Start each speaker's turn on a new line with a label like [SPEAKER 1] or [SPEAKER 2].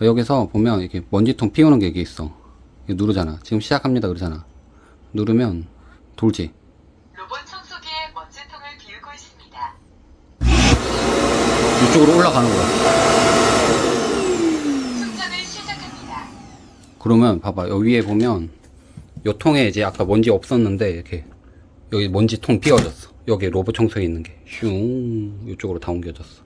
[SPEAKER 1] 여기서 보면 이렇게 먼지통 피우는 게 이게 있어. 이거 누르잖아. 지금 시작합니다 그러잖아. 누르면 돌지.
[SPEAKER 2] 로봇 청소기에 먼지통을 비우고 있습니다.
[SPEAKER 1] 이쪽으로 올라가는 거야.
[SPEAKER 2] 충전을 시작합니다.
[SPEAKER 1] 그러면 봐봐. 여기 위에 보면 요 통에 이제 아까 먼지 없었는데 이렇게 여기 먼지통 비워졌어. 여기 로봇 청소기 있는 게 슝 이쪽으로 다 옮겨졌어.